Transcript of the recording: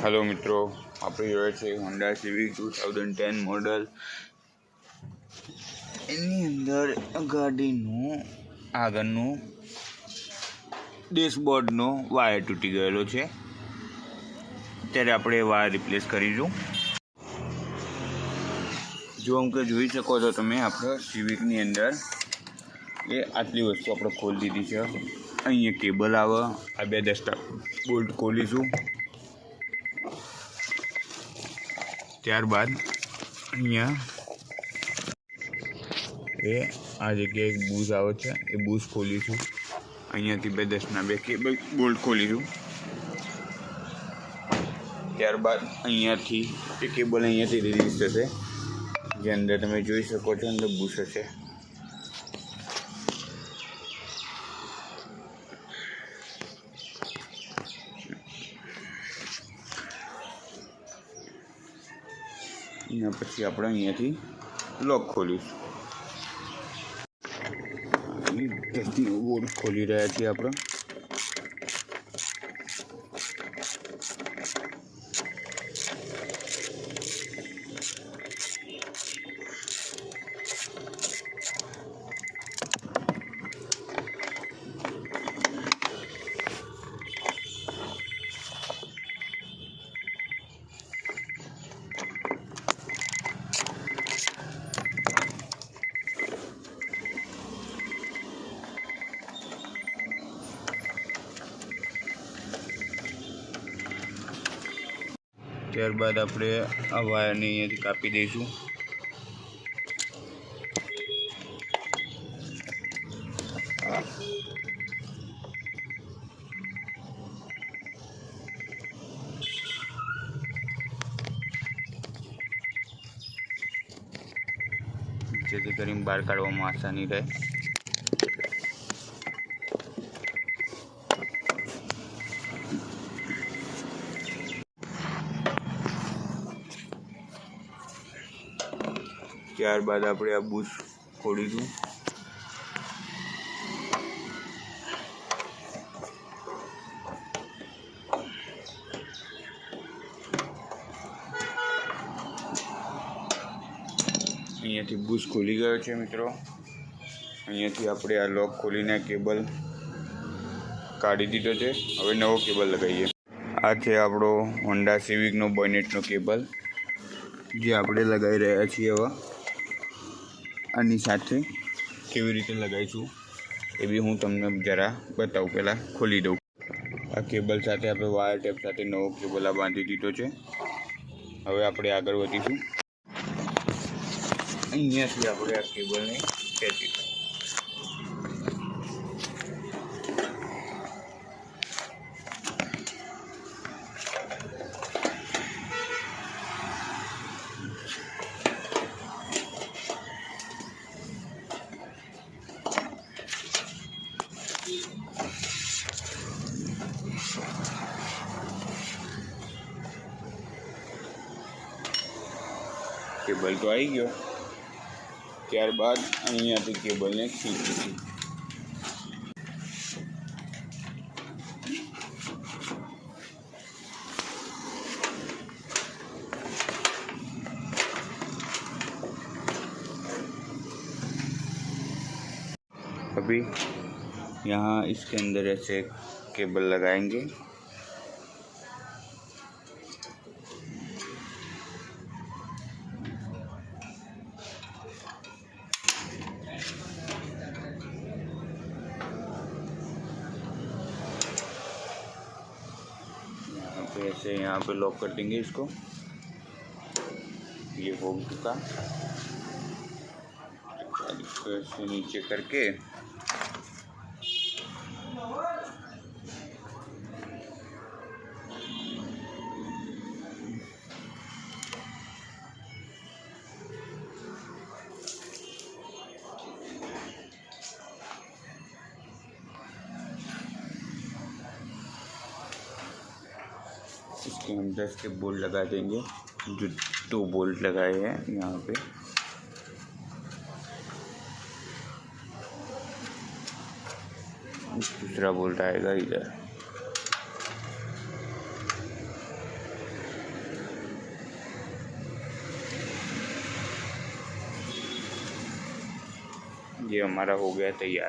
Hello मित्रों, આપણે જોઈએ છે હોન્ડા સિવિક 2010 મોડલ। એની અંદર ગાડીનું આગળનું ડેશબોર્ડનો વાયર તૂટી ગયેલો છે, ત્યારે આપણે વાયર રિપ્લેસ કરીશું। જો કે જોઈ શકો છો તમે, આપણે સિવિકની અંદર એ આટલી વસ્તુ આપણે ખોલી દીધી છે। અહીંયા કેબલ આવે, આ બે 10 બોલ્ટ ખોલીશું। ત્યારબાદ અહીંયા એ આ જગ્યાએ એક બૂઝ આવે છે, એ બૂઝ ખોલીશું। અહીંયાથી બે 10ના બે કેબલ બોલ્ટ ખોલીશું। ત્યારબાદ અહીંયાથી એ કેબલ અહીંયાથી રિલીઝ થશે, જે અંદર તમે જોઈ શકો છો અંદર બૂઝ હશે। એના પછી આપણે અહીંયાથી લોક ખોલીશું। 10નો બોલ્ટ ખોલી રહ્યા છીએ આપણે। ત્યારબાદ આપણે આ વાયરને અહીંયાથી કાપી દઈશું। જેથી કરીને બહાર કાઢવામાં આસાની રહે। ત્યારબાદ આપણે આ બૂઝ ખોલીશું। અહીંયાથી બૂઝ ખોલી ગયો છે મિત્રો। અહીંયાથી આપણે આ લોક ખોલીને કેબલ કાઢી દીધો છે। હવે નવો કેબલ લગાવીએ। આ છે આપણો હોન્ડા સિવિકનો બોનેટનો કેબલ, જે આપણે લગાવી રહ્યા છીએ। હવે આની સાથે કેવી રીતે લગાવીશું એ બી હું તમને જરા બતાવું। પહેલાં ખોલી દઉં। આ કેબલ સાથે આપણે વાયર ટેપ સાથે નવો કેબલ આ બાંધી દીધો છે। હવે આપણે આગળ વધીશું। અહીંયાથી આપણે આ કેબલને ખેંચીશું। કેબલ તો આવી ગયો। ત્યારબાદ અહીંયાથી કેબલને ખીચીશું। अभी यहाँ इसके अंदर ऐसे केबल लगाएंगे। ऐसे यहाँ पे लॉक कर देंगे इसको। ये हो चुका। इसको ऐसे नीचे करके इसके हम 10 के बोल्ट लगा देंगे, जो 2 बोल्ट लगाए हैं यहाँ पे। दूसरा बोल्ट आएगा इधर। ये हमारा हो गया तैयार।